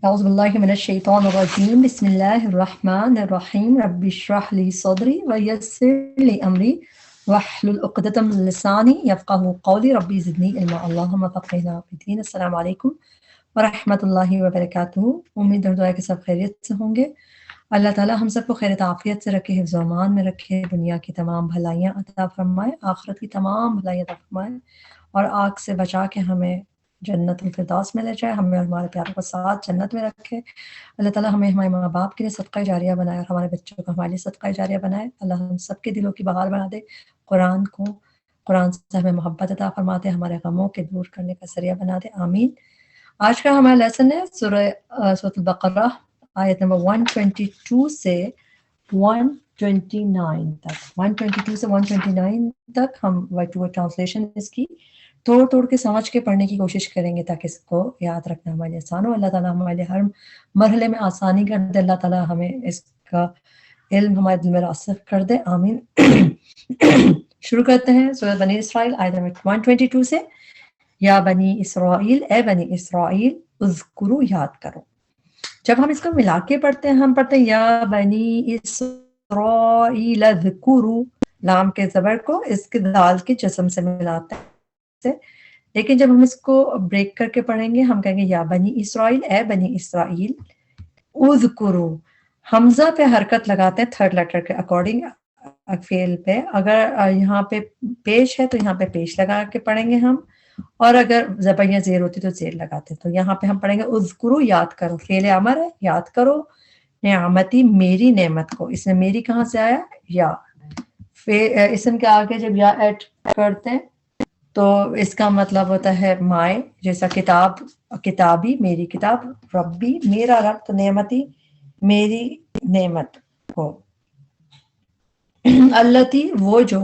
اعوذ باللہ من الشیطان الرجیم بسم اللہ الرحمن الرحیم رب اشرح لی صدری ویسر لی امری واحلل عقدۃ من لسانی یفقہوا قولی ربی زدنی علما اللہم فقہنا فی الدین۔ السلام علیکم ورحمۃ اللہ وبرکاتہ۔ امید اور دعا کہ سب خیریت سے ہوں گے۔ اللہ تعالی ہم سب کو خیر عافیت سے رکھے، حفظ و امان میں رکھے، دنیا کی تمام بھلائیاں عطا فرمائے، آخرت کی تمام بھلائیاں عطا فرمائے اور آگ سے بچا کے ہمیں جنت الفردوس میں لے جائے، ہمیں اور ہمارے پیاروں کو ساتھ جنت میں رکھے۔ اللہ تعالیٰ ہمیں ہمارے ماں باپ کے لیے صدقہ جاریہ بنائے اور ہمارے بچوں کو ہمارے لیے صدقہ جاریہ بنائے۔ اللہ ہم سب کے دلوں کی بہار بنا دے، قرآن سے ہمیں محبت عطا فرماتے، ہمارے غموں کے دور کرنے کا ذریعہ بنا دے، آمین۔ آج کا ہمارا لیسن ہے سورۃ البقرہ، آیت نمبر 122 سے 129 تک۔ 122 سے 129 تک ہم ورڈ ٹو ورڈ ٹرانسلیشن اس کی توڑ کے سمجھ کے پڑھنے کی کوشش کریں گے تاکہ اس کو یاد رکھنا ہمارے لیے آسان ہو۔ اللہ تعالیٰ ہمارے لیے ہر مرحلے میں آسانی کر دے، اللہ تعالیٰ ہمیں اس کا علم ہمارے دل میں راسخ کر دے، آمین۔ شروع کرتے ہیں سورۃ بنی اسرائیل آیت نمبر 122 سے۔ یا بنی اسرائیل، اے بنی اسرائیل، اذکروا، یاد کرو۔ جب ہم اس کو ملا کے پڑھتے ہیں، ہم پڑھتے ہیں یا بنی اسرائیل اذکروا، لام کے زبر کو اس کے دال کے جسم سے ملاتے ہیں، لیکن جب ہم اس کو بریک کر کے پڑھیں گے ہم کہیں گے یا بنی اسرائیل، اے بنی اسرائیل، اذکروا، حمزہ پہ حرکت لگاتے ہیں تھرڈ لیٹر کے اکارڈنگ فعل پہ۔ اگر یہاں پہ پیش ہے تو یہاں پہ پیش لگا کے پڑھیں گے ہم، اور اگر زبر یا زیر ہوتی تو زیر لگاتے ہیں۔ تو یہاں پہ ہم پڑھیں گے اذکروا، یاد کرو، فعل امر ہے، یاد کرو، نعمتی، میری نعمت کو۔ اس میں میری کہاں سے آیا؟ یا اسم کے آگے جب یا ایڈ کرتے ہیں تو اس کا مطلب ہوتا ہے مائے، جیسا کتاب، کتابی، میری کتاب، ربی، میرا رب، تو نعمتی، میری نعمت کو، التی، وہ جو،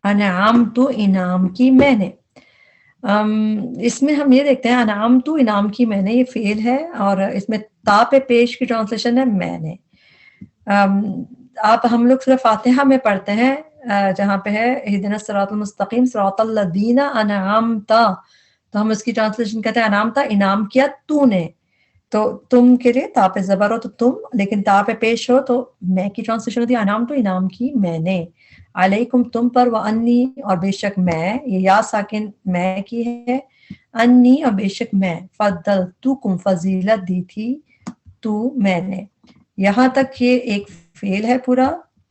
انعام تو، انعام کی میں نے۔ اس میں ہم یہ دیکھتے ہیں انعام تو، انعام کی میں نے، یہ فعل ہے اور اس میں تا پہ پیش کی ٹرانسلیشن ہے میں نے۔ آپ ہم لوگ سورہ فاتحہ میں پڑھتے ہیں جہاں پہ ہے اہدنا الصراط المستقیم صراط الذین انعمت، تو ہم اس کی ٹرانسلیشن کہتے ہیں انعمت، انعام کیا تو نے۔ تو تم کے لیے تا پہ زبر ہو تو تم، لیکن تا پہ پیش ہو تو میں کی ٹرانسلیشن ہوتی ہے انعام تو، انعام کی میں نے، علیکم، تم پر، وانی، اور بے شک میں، یہ یا ساکن میں کی ہے، انی، اور بے شک میں، فضلتکم، فضیلت دی تھی تو میں نے۔ یہاں تک یہ ایک فعل ہے پورا،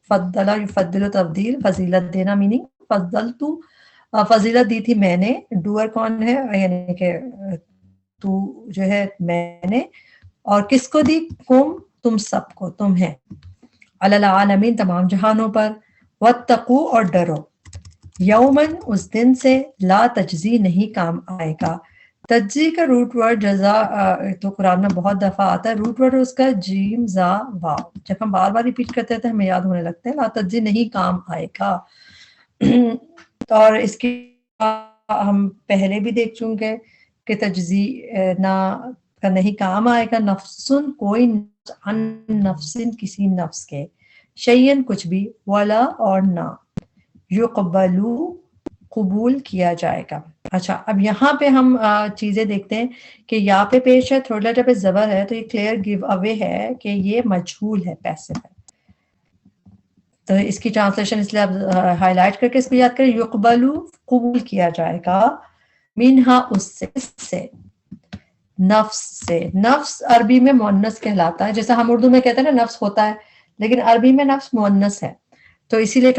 فضل، یفضل، تفضیل، فضیلت دینا، میننگ فضلت، فضیلت دی تھی میں نے۔ ڈوئر کون ہے؟ یعنی کہ تو جو ہے میں نے، اور کس کو دی؟ کم، تم سب کو، تمہیں، علی العالمین، تمام جہانوں پر، واتقوا، اور ڈرو، یومن، اس دن سے، لا تجزی، نہیں کام آئے گا۔ تجزی کا روٹ ورڈ جزا تو قرآن میں بہت دفعہ آتا ہے، روٹ ورڈ اس کا جیم زا واو، جب ہم بار بار ریپیٹ کرتے ہیں تو ہمیں یاد ہونے لگتا ہے، لا تجزی، نہیں کام آئے گا۔ اور اس کی ہم پہلے بھی دیکھ چکے کہ تجزی نہ کا نہیں کام آئے گا، نفسن، کوئی نفس، عن نفسن، کسی نفس کے، شیئن، کچھ بھی، ولا، اور نہ، یقبلو، قبول کیا جائے گا۔ اچھا، اب یہاں پہ ہم چیزیں دیکھتے ہیں کہ یا پہ پیش ہے، تھرڈ لیٹر پہ زبر ہے، تو یہ کلیئر گیو اوے ہے کہ یہ مجہول ہے، پیسو ہے۔ تو اس کی ٹرانسلیشن اس لیے آپ ہائی لائٹ کر کے اس کو یاد کریں، یقبلو، قبول کیا جائے گا، منہا، اس سے، نفس سے۔ نفس عربی میں مؤنث کہلاتا ہے، جیسا ہم اردو میں کہتے ہیں نا نفس ہوتا ہے، لیکن عربی میں نفس مؤنث ہے، تو اسی لیے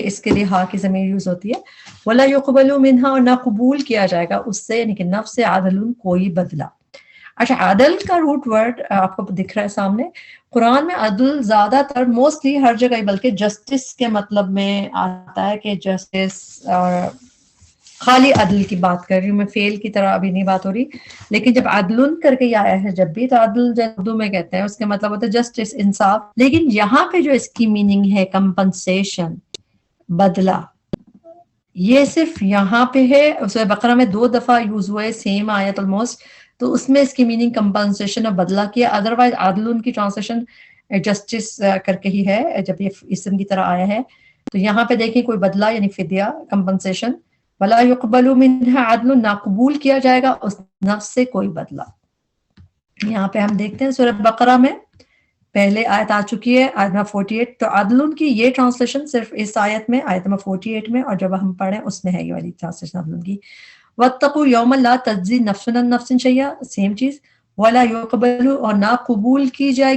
اس کے لیے ہا کی ضمیر یوز ہوتی ہے۔ ولا یقبل منہا، اور نہ قبول کیا جائے گا اس سے، یعنی کہ نفس سے، عدل، کوئی بدلہ۔ اچھا، عدل کا روٹ ورڈ آپ کو دکھ رہا ہے سامنے۔ قرآن میں عدل زیادہ تر، موسٹلی ہر جگہ، بلکہ جسٹس کے مطلب میں آتا ہے کہ جسٹس، اور خالی عدل کی بات کر رہی ہوں میں، فعل کی طرح ابھی نہیں بات ہو رہی، لیکن جب عدل کر کے آیا ہے جب بھی، تو عدل جو اردو میں کہتے ہیں اس کے مطلب ہوتا ہے جسٹس، انصاف، لیکن یہاں پہ جو اس کی میننگ ہے کمپنسیشن، بدلہ، یہ صرف یہاں پہ ہے۔ سورہ بقرہ میں 2 دفعہ یوز ہوا ہے، سیم آیت آلموسٹ، تو اس میں اس کی میننگ کمپنسیشن اور بدلہ کیا، ادروائز عدل کی ٹرانسلیشن جسٹس کر کے ہی ہے جب یہ اسم کی طرح آیا ہے۔ تو یہاں پہ دیکھیں کوئی بدلہ یعنی فدیہ، کمپنسیشن، ولا یقبل منہا عدل، نہ قبول کیا جائے گا اس نفس سے کوئی بدلہ۔ یہاں پہ ہم دیکھتے ہیں سورہ بقرہ میں پہلے آیت آ چکی ہے، آیت نمبر 48. تو عدل کی یہ ٹرانسلیشن صرف اس آیت میں، آیت نمبر 48 میں، اور جب ہم پڑھیں اس میں ہے یہ والی ٹرانسلیشن عدل کی. وَاتَّقُوا يَوْمًا لَا تَجْزِي نَفْسٌ عَن نَفْسٍ شَيْئًا، سیم چیز. وَلَا يُقْبَلُ، اور نہ قبول کی جائے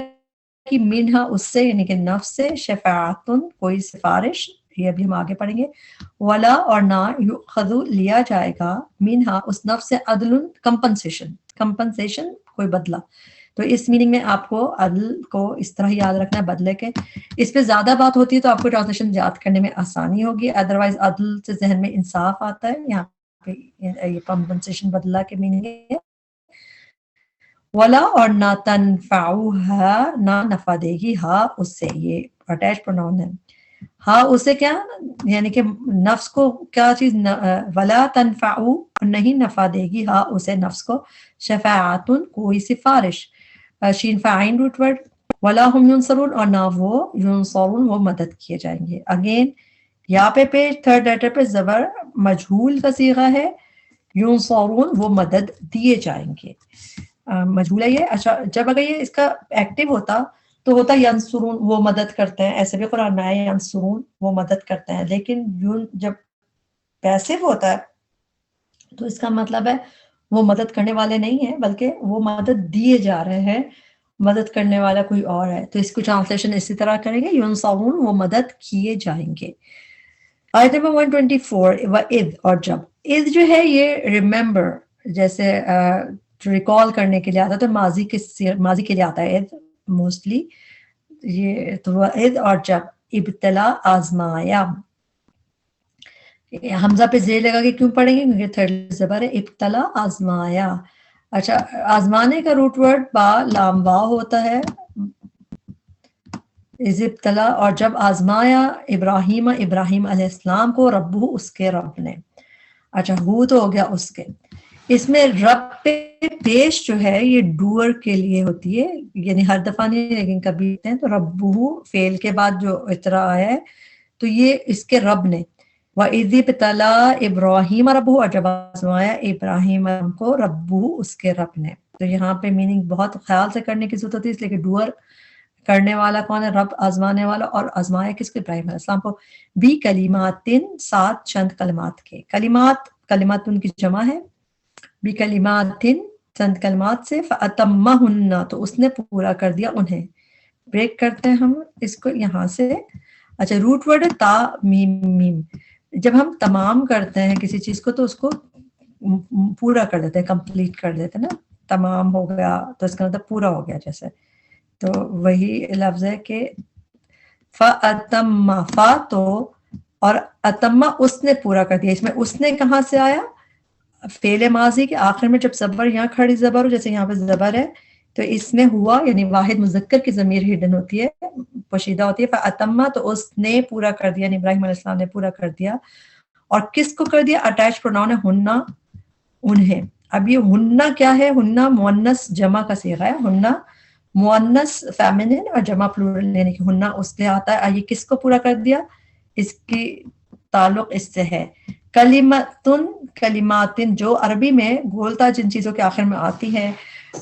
گی، منہا اس سے، یعنی کہ نفس سے، شفاعتن کوئی سفارش، یہ ابھی ہم آگے پڑھیں گے. ولا، اور نہ یؤخذ لیا جائے گا، منہا اس نفس سے، عدل کمپنسیشن کوئی بدلہ. تو اس میننگ میں آپ کو عدل کو اس طرح یاد رکھنا ہے، بدلے کے. اس پہ زیادہ بات ہوتی ہے تو آپ کو ٹرانسلیشن یاد کرنے میں آسانی ہوگی، ادروائز عدل سے ذہن میں انصاف آتا ہے. یہاں پہ یہ کمپنسیشن بدلہ کے میننگ ہے. ولا، اور نہ تنفعها، نہ نفع دے گی، ہاں اس سے، یہ اٹیچ پروناؤن ہے. ہاں اسے کیا، یعنی کہ نفس کو کیا چیز، ولا تنفعو، نہیں نفع دے گی، ہاں اسے نفس کو، شفاعتن کوئی سفارش، شین فاعین روٹ ورڈ. ولا ہم ینصرون، اور نہ وہ ینصرون، وہ مدد کیے جائیں گے. اگین یہاں پہ پیج تھرڈ لیٹر پہ زبر مجہول کا صیغہ ہے، ینصرون وہ مدد دیے جائیں گے. مجہول ہے یہ. اچھا جب اگر یہ اس کا ایکٹیو ہوتا تو ہوتا ینصرون وہ مدد کرتے ہیں، ایسے بھی قرآن میں آیا ینصرون وہ مدد کرتے ہیں. لیکن یون جب پیسو ہوتا ہے تو اس کا مطلب ہے وہ مدد کرنے والے نہیں ہیں، بلکہ وہ مدد دیے جا رہے ہیں، مدد کرنے والا کوئی اور ہے. تو اس کو ٹرانسلیشن اسی طرح کریں گے، ینصرون وہ مدد کیے جائیں گے. آیت نمبر 124. وَإِذْ، اور جب. اذ جو ہے یہ ریممبر، جیسے ریکال کرنے کے لیے آتا ہے، تو ماضی کے لیے آتا ہے اذ موسٹلی. یہ تو اذ، اور جب، ابتلا آزمایا. حمزہ پہ زیر لگا کے کیوں پڑھیں گے؟ کیونکہ تھرڈ زبر ہے. ابتلا آزمایا. اچھا آزمانے کا روٹ ورڈ با لام وا ہوتا ہے. از ابتلا، اور جب آزمایا ابراہیم علیہ السلام کو، ربہ اس کے رب نے. اچھا ہو تو ہو گیا اس کے. اس میں رب پہ پیش جو ہے یہ ڈوئر کے لیے ہوتی ہے، یعنی ہر دفعہ نہیں لیکن کبھی ہیں. تو ربہ فعل کے بعد جو اطراء ہے تو یہ اس کے رب نے. وَإِذِ ابْتَلَىٰ إِبْرَاهِيمَ رَبُّهُ، اور جب آزمایا ابراہیم کو، ربہ اس کے رب نے. تو یہاں پہ میننگ بہت خیال سے کرنے کی ضرورت ہوتی ہے، اس لیے کہ ڈوئر کرنے والا کون ہے؟ رب. آزمانے والا، اور آزمایا کس کو؟ ابراہیم علیہ السلام کو. بھی کلماتن، سات چند کلمات کے. کلمات ان کی جمع ہے. بھی کلماتن چند کلمات سے. فَأَتَمَّهُنَّ، تو اس نے پورا کر دیا انہیں. بریک کرتے ہیں ہم اس کو یہاں سے. اچھا روٹ ورڈ ہے تا میم میم. جب ہم تمام کرتے ہیں کسی چیز کو تو اس کو پورا کر دیتے ہیں، کمپلیٹ کر دیتے ہیں نا. تمام ہو گیا تو اس کا مطلب پورا ہو گیا جیسے. تو وہی لفظ ہے کہ فَأَتَمَّ، فا تو، اور اتمہ اس نے پورا کر دیا. اس میں اس نے کہاں سے آیا؟ فعل ماضی کے آخر میں جب زبر یہاں کھڑی زبر ہو، جیسے یہاں پہ زبر ہے تو اس میں ہوا، یعنی واحد مذکر کی ضمیر ہڈن ہوتی ہے، پوشیدہ ہوتی ہے. فَأَتَمَّ، تو اس نے پورا کر دیا، یعنی ابراہیم علیہ السلام نے پورا کر دیا. اور کس کو کر دیا؟ اٹیچ پروناؤن ہے ہننا، انہیں. اب یہ ہننا کیا ہے؟ ہننا مؤنث جمع کا صیغہ ہے. ہننا مؤنث فیمنن اور جمع پلورل، یعنی کہ ہننا اس لیے آتا ہے. یہ کس کو پورا کر دیا؟ اس کی تعلق اس سے ہے. کلمتن، کلماتن، جو عربی میں گولتا جن چیزوں کے آخر میں آتی ہے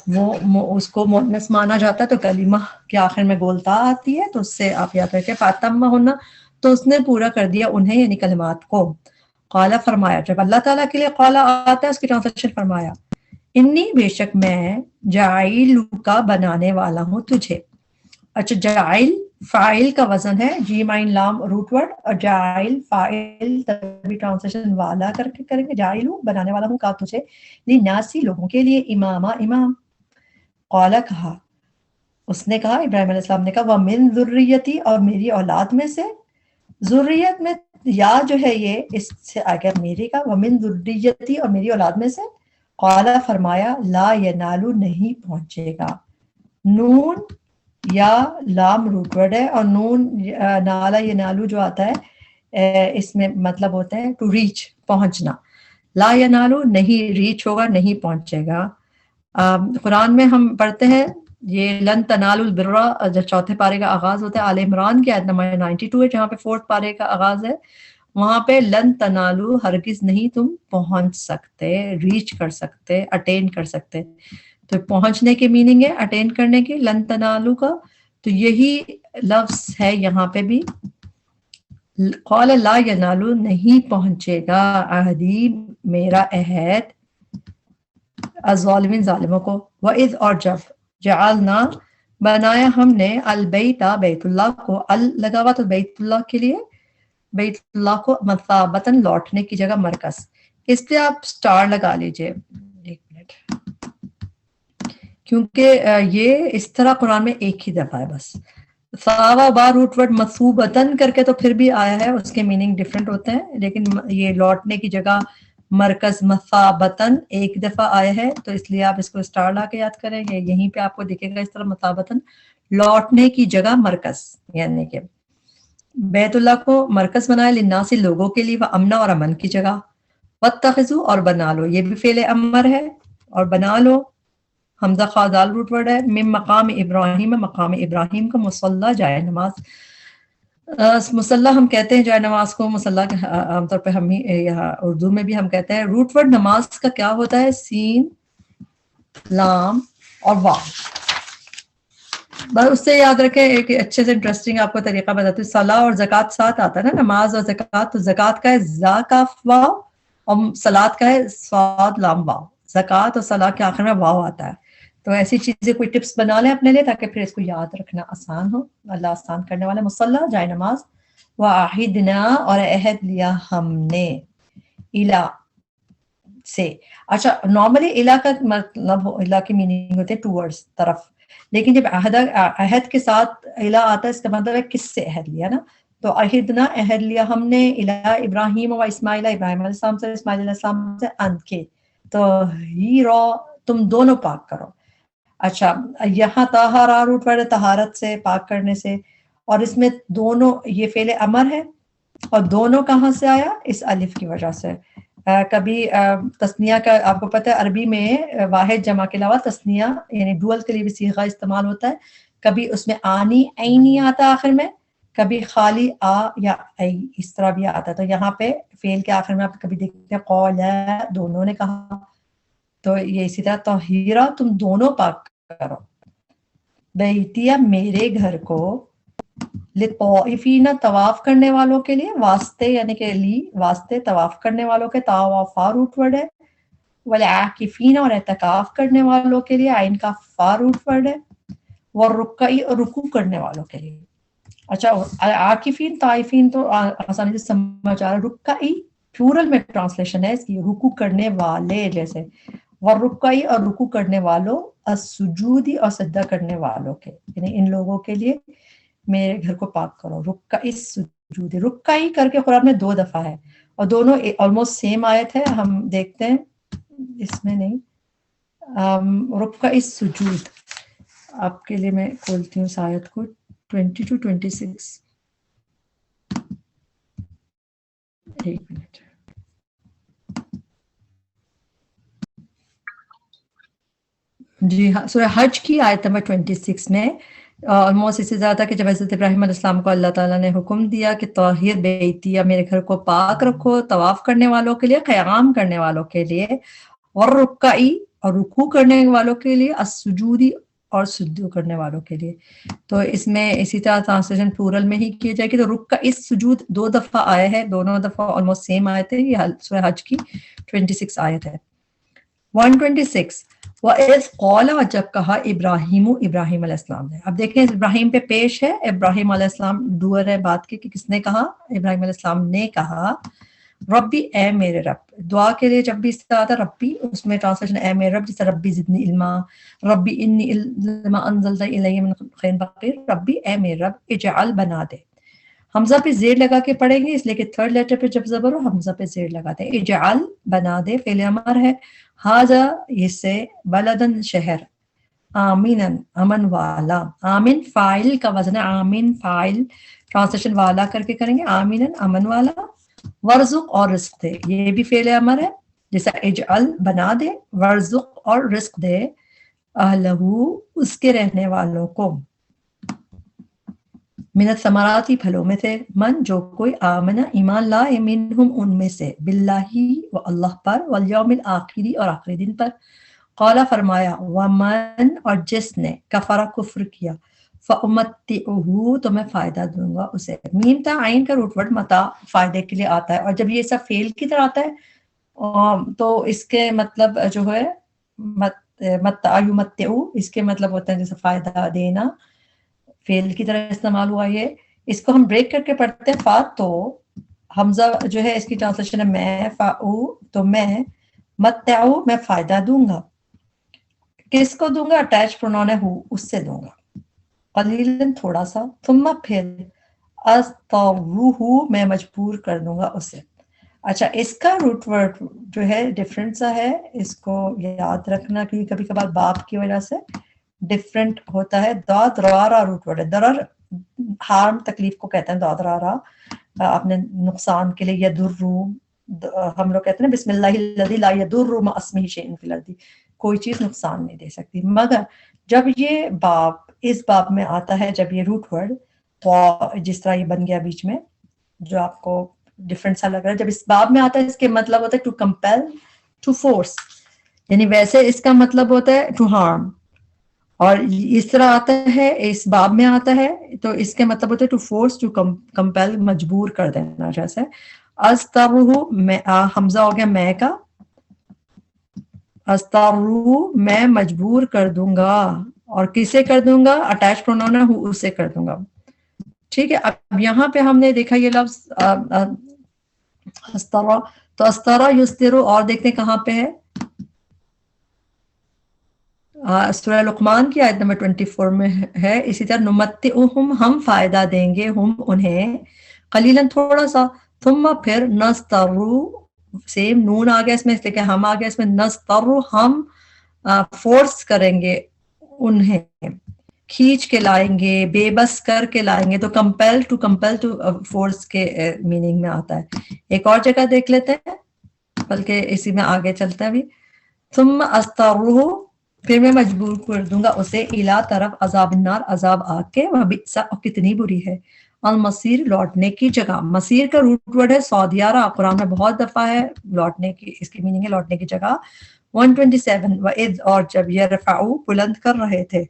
وہ اس کو مؤنث مانا جاتا ہے. تو کلمہ کے آخر میں گولتا آتی ہے تو اس سے آپ یاد رکھیں. فاطمہ ہونا، تو اس نے پورا کر دیا انہیں، یعنی کلمات کو. قالا، فرمایا. جب اللہ تعالیٰ کے لیے قالا آتا ہے اس کی ٹرانسلیشن فرمایا. انی، بے شک میں، جاعل کا بنانے والا ہوں تجھے. اچھا جاعل فاعل کا وزن ہے، جیم عین لام روٹ ورڈ، اور جاعل فاعل تبھی ٹرانسلیشن والا کر کے کریں گے. جاعل بنانے والا ہوں کا تجھے، للناس لوگوں کے لیے، اماما امام. قالا کہا، اس نے کہا، ابراہیم علیہ السلام نے کہا، وَمِن ذُرِّيَّتِي، اور میری اولاد میں سے. ذریت میں یا جو ہے یہ اس سے آگے میری کا، وَمِن ذُرِّيَّتِي، اور میری اولاد میں سے. قالا، فرمایا، لا ینالو، نہیں پہنچے گا. نون یا لام روٹ ورڈ ہے، اور نون نالا ینالو جو آتا ہے اس میں مطلب ہوتا ہے ٹو ریچ، پہنچنا. لا ینالو نہیں ریچ ہوگا، نہیں پہنچے گا. قرآن میں ہم پڑھتے ہیں یہ لن تنالوا البر، جب چوتھے پارے کا آغاز ہوتا ہے آل عمران کی آیت نمبر 92 ہے، جہاں پہ فورتھ پارے کا آغاز ہے. وہاں پہ لن تنالو، ہرگز نہیں تم پہنچ سکتے، ریچ کر سکتے، اٹین کر سکتے. تو پہنچنے کی میننگ ہے اٹین کرنے کی، لن تنالو کا، تو یہی لفظ ہے یہاں پہ بھی، قال لا ینالو نہیں پہنچے گا، عہدی میرا عہد، الظالمین ظالموں کو، وَإِذْ اور جب، جعلنا بنایا ہم نے، البیتا بیت اللہ کو، لگا ہوا تو بیت اللہ کے لیے، بیت اللہ کو مثابتاً لوٹنے کی جگہ، مرکز، اس پہ آپ سٹار لگا لیجئے، ایک منٹ، کیونکہ یہ اس طرح قرآن میں ایک ہی دفعہ ہے بس، ثاوا با روٹ ورڈ مثوبتاً کر کے تو پھر بھی آیا ہے، اس کے میننگ ڈفرینٹ ہوتے ہیں، لیکن یہ لوٹنے کی جگہ مرکز مثابتاً ایک دفعہ آیا ہے، تو اس لیے آپ اس کو اسٹار لا کے یاد کریں گے، یہیں پہ آپ کو دکھے گا اس طرح مثابتاً، لوٹنے کی جگہ مرکز، یعنی کہ بیت اللہ کو مرکز بنایا، للناس لوگوں کے لیے، امنا اور امن کی جگہ، واتخذوا اور بنا لو، یہ بھی فعل امر ہے، اور بنا لو، حمزہ خاصال روٹ ورڈ ہے، من مقام ابراہیم، مقام ابراہیم کا مصلی جائے نماز، مصلی ہم کہتے ہیں جائے نماز کو، مصلی عام طور پہ ہم ہی یہاں اردو میں بھی ہم کہتے ہیں، روٹ ورڈ نماز کا کیا ہوتا ہے، سین، لام اور واو، بس اس سے یاد رکھیں، ایک اچھے سے انٹرسٹنگ آپ کو طریقہ بتاتی ہوں، صلاح اور زکوٰۃ ساتھ آتا ہے نا، نماز اور زکوٰۃ، تو زکوٰۃ کا ہے زا کاف واو، اور صلاۃ کا ہے صاد لام واو، زکوٰۃ اور صلاح کے آخر میں واو آتا ہے، تو ایسی چیزیں کوئی ٹپس بنا لیں اپنے لیے تاکہ پھر اس کو یاد رکھنا آسان ہو، اللہ آسان کرنے والا، مصلی جائے نماز، وعہدنا اور عہد لیا ہم نے، الا سے، اچھا نارملی الا کا مطلب الا کی میننگ ہوتے ہیں ٹورڈز، طرف، لیکن جب عہد کے ساتھ الا آتا ہے اس کا مطلب ہے کس سے عہد لیا نا، تو عہدنا عہد لیا ہم نے، الا ابراہیم و اسماعیل، ابراہیم علیہ السلام سے، اسماعیل علیہ السلام سے، ان کے، تو ہیرو تم دونوں پاک کرو، اچھا یہاں طہارا روٹ ورڈ طہارت سے، پاک کرنے سے، اور اس میں دونوں یہ فعل امر ہے، اور دونوں کہاں سے آیا، اس الف کی وجہ سے، کبھی تثنیہ کا آپ کو پتہ ہے عربی میں واحد جمع کے علاوہ تثنیہ یعنی ڈوئل کے لیے بھی صیغہ استعمال ہوتا ہے، کبھی اس میں آنی عینی آتا آخر میں، کبھی خالی آ یا ای اس طرح بھی آتا ہے، تو یہاں پہ فعل کے آخر میں آپ کبھی دیکھتے ہیں قول دونوں نے کہا، تو یہ اسی طرح طہیرہ تم دونوں پاک کرو، بیتیا میرے گھر کو، لطوائفین طواف کرنے والوں کے لیے، واسطے یعنی کہ لی واسطے، طواف کرنے والوں کے، طوافا روٹ ورڈ ہے، والعاکفین اور اعتکاف کرنے والوں کے لیے، عین کا فا روٹ ورڈ ہے، والرکعی اور رکوع کرنے والوں کے لیے، اچھا عاکفین طائفین تو آسانی سے سمجھ آ رہا ہے، رکعی پلورل میں ٹرانسلیشن ہے اس کی، رکوع کرنے والے جیسے، والرکعی اور رکوع کرنے والوں، السجودی اور سجدہ کرنے والوں کے، یعنی ان لوگوں کے لیے میرے گھر کو پاک کرو، رکعی سجود، رکعی کر کے قرآن میں 2 دفعہ ہے، اور دونوں آلموسٹ سیم آیت ہے، ہم دیکھتے ہیں اس میں نہیں، رکعی سجود، آپ کے لیے میں کھولتی ہوں اس آیت کو، 20 to 26، ایک منٹ، جی ہاں، سورہ حج کی آیت نمبر 26 میں آلموسٹ اس سے زیادہ کہ جب حضرت ابراہیم علیہ السلام کو اللہ تعالیٰ نے حکم دیا کہ طاہر بیتی، میرے گھر کو پاک رکھو، طواف کرنے والوں کے لیے، قیام کرنے والوں کے لیے، اور رکعی اور رکوع کرنے والوں کے لیے، السجودی اور سجدو کرنے والوں کے لیے، تو اس میں اسی طرح ٹرانسلیشن پلورل میں ہی کی جائے گی، تو رکعی سجود 2 دفعہ آیا ہے، دونوں دفعہ آلموسٹ سیم آیت ہے، یہ سورہ حج کی 26 آیت ہے۔ 126 وَإِذْ قَالَ اور جب کہا ابراہیم ابراہیم علیہ السلام نے، اب دیکھیں ابراہیم پہ پیش ہے، ابراہیم علیہ السلام ڈوئر ہے بات کی کہ کس نے کہا، ابراہیم علیہ السلام نے کہا، ربی اے میرے رب، دعا کے لیے جب بھی اس طرح آتا ربی، اس میں ٹرانسلیشن اے میرے رب، جیسے ربی زدنی علما، ربی انی لما انزلت الی من خیر فقیر، ربی اے میرے رب، اجعل بنا دے، حمزہ پہ زیر لگا کے پڑھیں گے اس لیے کہ تھرڈ لیٹر پہ جب زبر ہو حمزہ پہ زیر لگاتے ہیں، اجعل بنا دے، فعل امر ہے، ہاذا اس سے، بلدن شہر، آمینن امن والا، آمین فاعل کا وزن ہے، آمین فاعل ٹرانسلیشن والا کر کے کریں گے، آمینن امن والا، ورزق اور رزق دے، یہ بھی فعل امر ہے، جیسا اجعل بنا دے، ورزق اور رزق دے، اہلہو اس کے رہنے والوں کو، من الثمراتی پھلوں میں سے، من جو کوئی آمنہ ایمان لائے، منہم ان میں سے، باللہ و اللہ پر، والیوم الآخری اور آخری دن پر، قال فرمایا ومن اور جس نے کفر کفر کیا فَأُمَتِّعُهُ تو میں فائدہ دوں گا اسے. میم تا عین کا روٹ ورڈ متا فائدے کے لیے آتا ہے، اور جب یہ سب فیل کی طرح آتا ہے تو اس کے مطلب جو ہے متع یمتع، اس کے مطلب ہوتا ہے جیسے فائدہ دینا، فیل کی طرح استعمال ہوا. یہ اس کو ہم بریک کر کے پڑھتے ہیں. فا تو حمزہ جو ہے اس کی ٹرانسلیشن ہے میں، فاؤ تو میں، متعو میں فائدہ دوں گا. کس کو دوں گا؟ اٹیچ پرونون ہے ہو، اس سے دوں گا. قلیلاً تھوڑا سا، ثم پھر اضطرہ میں مجبور کر دوں گا اسے. اچھا اس کا روٹ ورڈ جو ہے ڈفرنٹ سا ہے، اس کو یاد رکھنا کیونکہ کبھی کبھار باپ کی وجہ سے ڈفرنٹ ہوتا ہے. داد رارا روٹ ورڈ ہے. درر ہارم تکلیف کو کہتے ہیں داد رارا، اپنے نقصان کے لیے. یدرو ہم لوگ کہتے ہیں بسم اللہ الذی لا یضر مع اسمہ شیء فی الارض، کوئی چیز نقصان نہیں دے سکتی. مگر جب یہ باب اس باب میں آتا ہے، جب یہ روٹ ورڈ تو جس طرح یہ بن گیا بیچ میں جو آپ کو ڈفرنٹ سا لگ رہا ہے، جب اس باب میں آتا ہے اس کے مطلب ہوتا ہے ٹو کمپیل، ٹو فورس. یعنی ویسے اس کا مطلب ہوتا ہے ٹو ہارم، اور اس طرح آتا ہے اس باب میں آتا ہے تو اس کے مطلب ہوتا ہے ٹو فورس، ٹو کمپیل، مجبور کر دینا. جیسے استرہ میں حمزہ ہو گیا میں کا، استرہ میں مجبور کر دوں گا. اور کسے کر دوں گا؟ اٹیچ پرونون ہے ہوں، اسے کر دوں گا. ٹھیک ہے. اب یہاں پہ ہم نے دیکھا یہ لفظ استرا، تو استرا یسترو اور دیکھتے ہیں کہاں پہ ہے. سورہ لقمان کی آیت نمبر 24 میں ہے. اسی طرح نمتعہم ہم فائدہ دیں گے، ہم انہیں، قلیلاً تھوڑا سا، ثم پھر نسترو سیم نون آ گیا اس میں، اس لیے کہ ہم آ گیا اس میں، نسترو ہم فورس کریں گے انہیں، کھینچ کے لائیں گے، بے بس کر کے لائیں گے. تو کمپیل ٹو فورس کے میننگ میں آتا ہے. ایک اور جگہ دیکھ لیتے ہیں بلکہ اسی میں آگے چلتا ہے بھی. ثم استرہ پھر میں مجبور کر دوں گا اسے، الا طرف عذاب النار عذاب آگ کے، وبئس کتنی بری ہے، المصیر لوٹنے کی جگہ. مصیر کا روٹ ورڈ ہے سعودیارہ، قرآن میں بہت دفعہ ہے لوٹنے کی، اس کی میننگ ہے لوٹنے کی جگہ. 127 وَإِذْ اور جب یرفعوا بلند کر رہے تھے،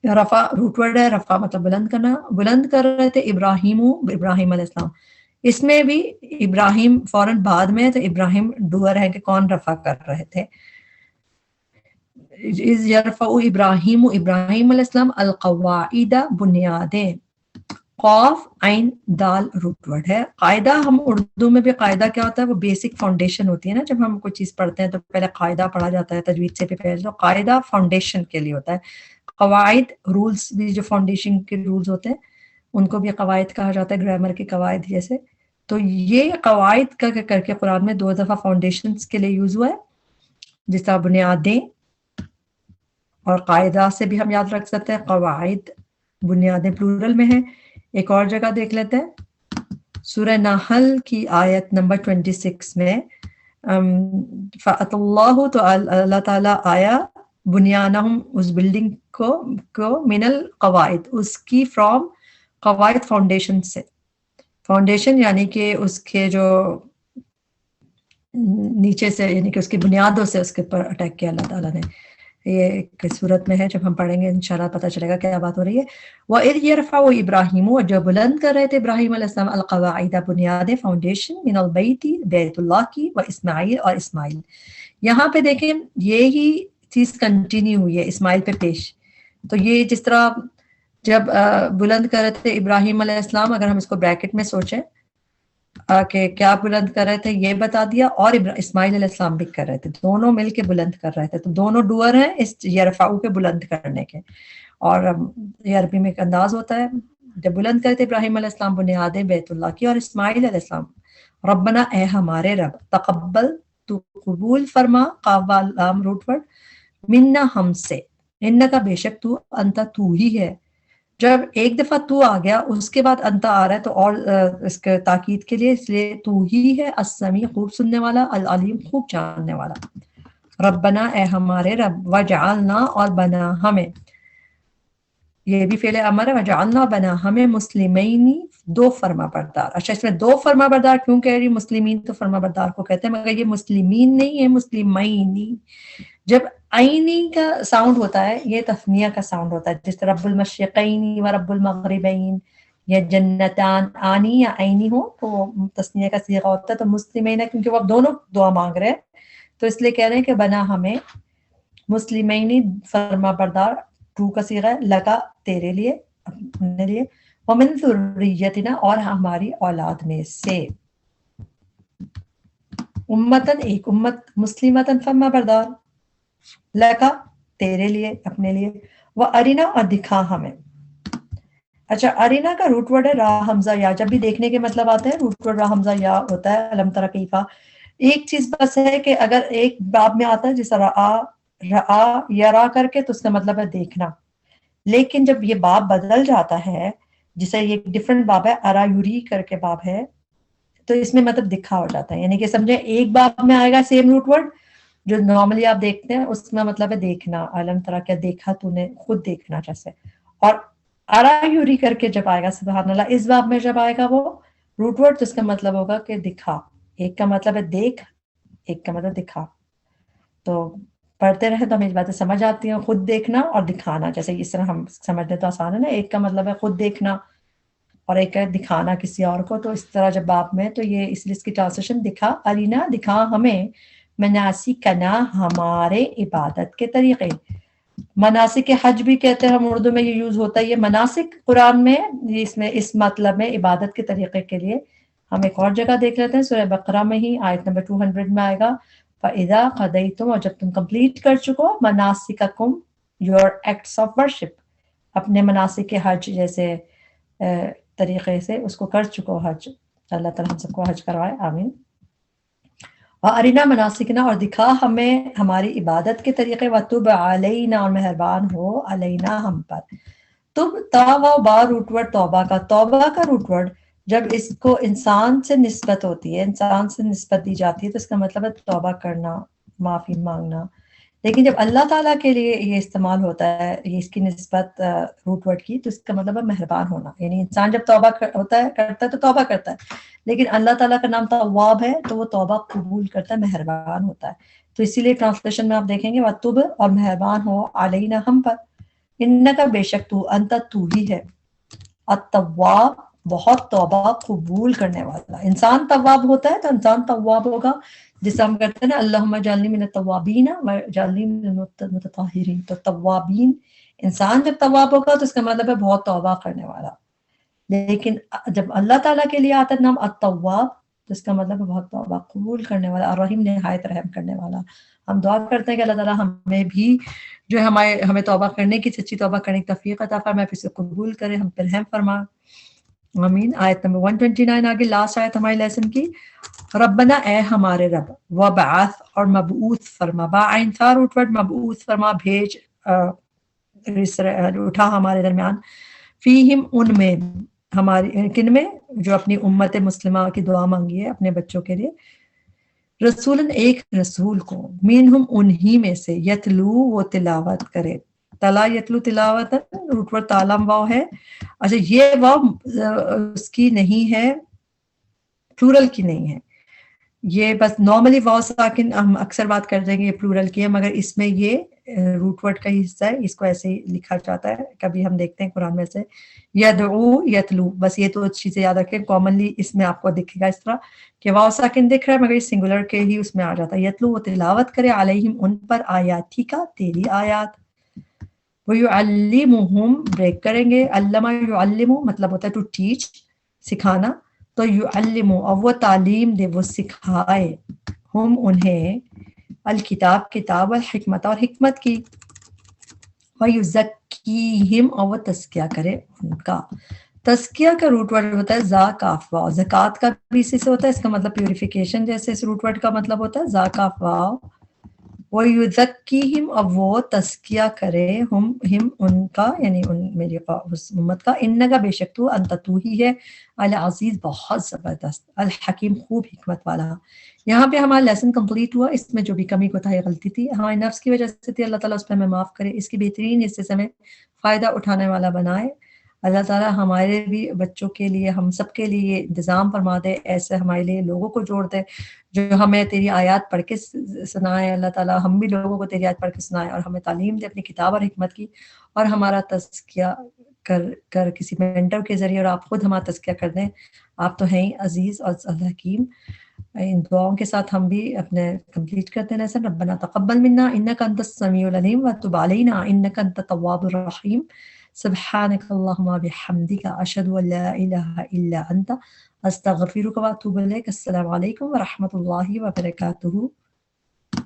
رفع روٹ ورڈ ہے، رفع مطلب بلند کرنا، بلند کر رہے تھے ابراہیم علیہ السلام. اس میں بھی ابراہیم فوراً بعد میں، تو ابراہیم ڈوئر ہے کہ کون رفع کر رہے تھے. اذ یرفع ابراہیم علیہ السلام القواعد بنیادیں، قاف عین دال روٹ ورڈ ہے. قاعدہ ہم اردو میں بھی قاعدہ کیا ہوتا ہے؟ وہ بیسک فاؤنڈیشن ہوتی ہے نا. جب ہم کوئی چیز پڑھتے ہیں تو پہلے قاعدہ پڑھا جاتا ہے تجوید سے پہلے، تو قاعدہ فاؤنڈیشن کے لیے ہوتا ہے. قواعد رولز بھی، جو فاؤنڈیشن کے رولز ہوتے ہیں ان کو بھی قواعد کہا جاتا ہے، گرامر کے قواعد جیسے. تو یہ قواعد کا کر کے قرآن میں 2 دفعہ فاؤنڈیشنز کے لیے یوز ہوا ہے، جس طرح بنیادیں اور قاعدہ سے بھی ہم یاد رکھ سکتے ہیں. قواعد بنیادیں پلورل میں ہیں. ایک اور جگہ دیکھ لیتے ہیں سورہ نحل کی آیت نمبر 26 میں، فَأَتَى اللَّهُ تو اللہ تعالیٰ آیا، بنیانہم اس بلڈنگ کو من القواعد اس کی فرام قواعد فاؤنڈیشن سے. فاؤنڈیشن یعنی کہ اس کے جو نیچے سے، یعنی کہ اس کی بنیادوں سے اس کے اوپر اٹیک کیا اللہ تعالیٰ نے. یہ ایک صورت میں ہے، جب ہم پڑھیں گے انشاءاللہ پتہ چلے گا کیا بات ہو رہی ہے. وَإِذْ يَرْفَعُ إِبْرَاهِيمُ جو بلند کر رہے تھے ابراہیم علیہ السلام، القواعد بنیادیں، فاؤنڈیشن، من البیت بیت اللہ کی، و اسماعیل اور اسماعیل. یہاں پہ دیکھیں یہی چیز کنٹینیو ہوئی ہے اسماعیل پہ پیش. تو یہ جس طرح جب بلند کر رہے تھے ابراہیم علیہ السلام، اگر ہم اس کو بریکٹ میں سوچیں کہ کیا بلند کر رہے تھے یہ بتا دیا، اور اسماعیل علیہ السلام بھی کر رہے تھے، دونوں مل کے بلند کر رہے تھے. تو دونوں ڈوئر ہیں اس یرفعو کے بلند کرنے کے. اور یہ عربی میں ایک انداز ہوتا ہے، جب بلند کرے تھے ابراہیم علیہ السلام بنیادیں بیت اللہ کی، اور اسماعیل علیہ السلام، ربنا اے ہمارے رب، تقبل تو قبول فرما، قاف لام روٹ ورڈ، منا ہم سے، ان کا بے شک تو، انتا تو ہی ہے. جب ایک دفعہ تو آ گیا اس کے بعد انتا آ رہا ہے تو اور اس کے تاکید کے لیے، اس لیے تو ہی ہے، السمیع خوب سننے والا، العلیم خوب جاننے والا. ربنا اے ہمارے رب، وجعلنا اور بنا ہمیں، یہ بھی فعل امر ہے، وجعلنا بنا ہمیں، مسلمینی 2 فرما بردار. اچھا اس میں 2 فرما بردار کیوں کہہ رہی؟ مسلمین تو فرما بردار کو کہتے ہیں، مگر یہ مسلمین نہیں ہے، مسلمینی. جب عینی کا ساؤنڈ ہوتا ہے یہ تثنیہ کا ساؤنڈ ہوتا ہے، جس طرح رب المشرقین و رب المغربین، یا جنتان آنی یا عینی ہو تو وہ تثنیہ کا صیغہ ہوتا ہے. تو مسلمین ہے کیونکہ وہ اب دونوں دعا مانگ رہے ہیں تو اس لیے کہہ رہے ہیں کہ بنا ہمیں مسلمینی فرما بردار، ٹرو کا صیغہ ہے، لگا تیرے لیے اپنے لیے، ومن ذریتنا اور ہماری اولاد میں سے، امتن ایک امت، مسلمتن فرما بردار، لگا تیرے لیے اپنے لیے، وہ ارینا اور دکھا ہمیں. اچھا ارینا کا روٹ ورڈ ہے را حمزہ یا. جب بھی دیکھنے کے مطلب آتے ہیں روٹ ورڈ را حمزہ یا ہوتا ہے. علم تر کیفا، ایک چیز بس ہے کہ اگر ایک باب میں آتا ہے جیسا را یا را کر کے تو اس کا مطلب ہے دیکھنا، لیکن جب یہ باب بدل جاتا ہے جسے یہ ڈفرنٹ باب ہے، ارا یوری کر کے باب ہے، تو اس میں مطلب دکھا ہو جاتا ہے. یعنی کہ سمجھے ایک باب میں آئے گا سیم روٹ ورڈ جو نارملی آپ دیکھتے ہیں، اس میں مطلب ہے دیکھنا، علم ترا کیا دیکھا تو نے، خود دیکھنا جیسے. اور ارا یوری کر کے جب آئے گا سبحان اللہ اس باب میں جب آئے گا وہ روٹ ورڈ تو اس کا مطلب ہوگا کہ دکھا. ایک کا مطلب ہے دیکھ، ایک کا مطلب دکھا. تو پڑھتے رہے تو ہمیں باتیں سمجھ آتی ہیں. خود دیکھنا اور دکھانا، جیسے اس طرح ہم سمجھنے تو آسان ہے نا، ایک کا مطلب ہے خود دیکھنا اور ایک ہے دکھانا کسی اور کو. تو اس طرح جب باب میں، تو یہ اس لیے اس کی ٹرانسلیشن دکھا، ارینا دکھا ہمیں، مناسکنا ہمارے عبادت کے طریقے. مناسک حج بھی کہتے ہیں ہم اردو میں، یہ یوز ہوتا ہے یہ مناسک قرآن میں، اس میں اس مطلب میں عبادت کے طریقے کے لیے. ہم ایک اور جگہ دیکھ لیتے ہیں سورہ بقرہ میں ہی آیت نمبر 200 میں آئے گا، فَإِذَا قَضَيْتُمْ، اور جب تم کمپلیٹ کر چکو، مناسککم your acts of worship، اپنے مناسک حج جیسے طریقے سے اس کو کر چکو حج. اللہ تعالیٰ ہم سب کو حج کروائے، آمین. وَأَرِنَا مَنَاسِكَنَا، اور دکھا ہمیں ہماری عبادت کے طریقے، وَتُبْ عَلَيْنَا، اور مہربان ہو، علینا ہم پر. تب تا و با روٹ ورڈ توبہ کا. توبہ کا روٹ ورڈ جب اس کو انسان سے نسبت ہوتی ہے، انسان سے نسبت دی جاتی ہے تو اس کا مطلب ہے توبہ کرنا، معافی مانگنا. لیکن جب اللہ تعالیٰ کے لیے یہ استعمال ہوتا ہے، یہ اس کی نسبت روٹ ورڈ کی، تو اس کا مطلب ہے مہربان ہونا. یعنی انسان جب توبہ ہوتا ہے کرتا ہے تو توبہ کرتا ہے، لیکن اللہ تعالیٰ کا نام تواب ہے تو وہ توبہ قبول کرتا ہے، مہربان ہوتا ہے. تو اسی لیے ٹرانسلیشن میں آپ دیکھیں گے وَتُبْ، اور مہربان ہو، علینا ہم پر، انکا بے شک تو، انت تو ہی ہے، التواب بہت توبہ قبول کرنے والا. انسان تواب ہوتا ہے تو انسان تواب ہوگا، جس سے ہم کرتے ہیں نا اللہم اجعلنی من التوابین واجعلنی من المتطہرین. تو توابین، انسان جب تواب ہوگا تو اس کا مطلب ہے بہت توبہ کرنے والا. لیکن جب اللہ تعالیٰ کے لیے آتا ہے نام التواب تو اس کا مطلب ہے بہت توبہ قبول کرنے والا، الرحیم نہایت رحم کرنے والا. ہم دعا کرتے ہیں کہ اللہ تعالیٰ ہمیں بھی جو ہے ہمیں توبہ کرنے کی، سچی توبہ کرنے کی توفیق عطا فرمائے، پھر سے قبول کرے، ہم پر رحم فرما، آمین. آیت نمبر 129 آگے لاسٹ آیت ہماری لیسن کی. ربنا اے ہمارے رب، وبعث اور مبعوث فرما، باعین تھا روٹ ورڈ، مبعوث فرما بھیج، اٹھا ہمارے درمیان، فیہم ان میں، ہماری کن میں، جو اپنی امت مسلمہ کی دعا مانگی ہے اپنے بچوں کے لیے، رسول ایک رسول کو، منہم انہی میں سے، یتلو وہ تلاوت کرے. تلا یتلو تلاوت روٹ ورڈ تالم واو ہے. اچھا یہ واو اس کی نہیں ہے، پلورل کی نہیں ہے، یہ بس نارملی واو ساکن ہم اکثر بات کر دیں گے یہ پلورل کی ہے، مگر اس میں یہ روٹ ورڈ کا ہی حصہ ہے، اس کو ایسے ہی لکھا جاتا ہے. کبھی ہم دیکھتے ہیں قرآن میں سے یدعو یتلو، بس یہ تو چیزیں یاد رکھیں. کامنلی اس میں آپ کو دکھے گا اس طرح کہ واو ساکن دکھ رہا ہے مگر سنگولر کے ہی اس میں آ جاتا ہے. یتلو وہ تلاوت کرے، علیہم ان پر، آیاتی کا تیری آیات. وَيُعَلِّمُهُمْ بریک کریں گے، علمہ یعلم مطلب ہوتا ہے ٹو ٹیچ، سکھانا. تو یعلم، اور وہ تعلیم دے، وہ سکھائے، ہم انہیں، الکتاب کتاب، والحکمت اور حکمت کی. وَيُزَكِّيهِمْ اور وہ تزکیہ کرے ان کا. تزکیہ کا روٹ ورڈ ہوتا ہے زا کاف واو. زکوٰۃ کا بھی اسی سے ہوتا ہے، اس کا مطلب پیوریفیکیشن، جیسے اس روٹ ورڈ کا مطلب ہوتا ہے زا کاف واو. وَيُزَكِّيهِمْ اب وہ تزکیہ کرے، ہم ان کا، یعنی ان میری اس امت کا، انکا بے شک تو، انت تو ہی ہے، العزیز بہت زبردست، الحکیم خوب حکمت والا. یہاں پہ ہمارا لیسن کمپلیٹ ہوا. اس میں جو بھی کمی کوتاہی غلطی تھی ہمارے نفس کی وجہ سے تھی، اللہ تعالیٰ اس پہ ہمیں معاف کرے، اس کی بہترین حصے سے ہمیں فائدہ اٹھانے والا بنائے. اللہ تعالیٰ ہمارے بھی بچوں کے لیے، ہم سب کے لیے انتظام فرما دے، ایسے ہمارے لیے لوگوں کو جوڑ دے جو ہمیں تیری آیات پڑھ کے سنائے اللہ تعالیٰ، ہم بھی لوگوں کو تیری آیات پڑھ کے سنائے، اور ہمیں تعلیم دے اپنی کتاب اور حکمت کی، اور ہمارا تزکیہ کر کسی مینٹر کے ذریعے، اور آپ خود ہمارا تزکیہ کر دیں، آپ تو ہیں ہی عزیز اور حکیم۔ ان دعاؤں کے ساتھ ہم بھی اپنے کمپلیٹ کرتے ہیں لیسن۔ ربنا تقبل منا انک انت السمیع العلیم وتب علینا انک انت التواب الرحیم، سبحانک اللہم بحمدک اشہد ان لا الہ الا انت استغفرک واتوب الیک۔ السلام علیکم ورحمۃ اللہ وبرکاتہ۔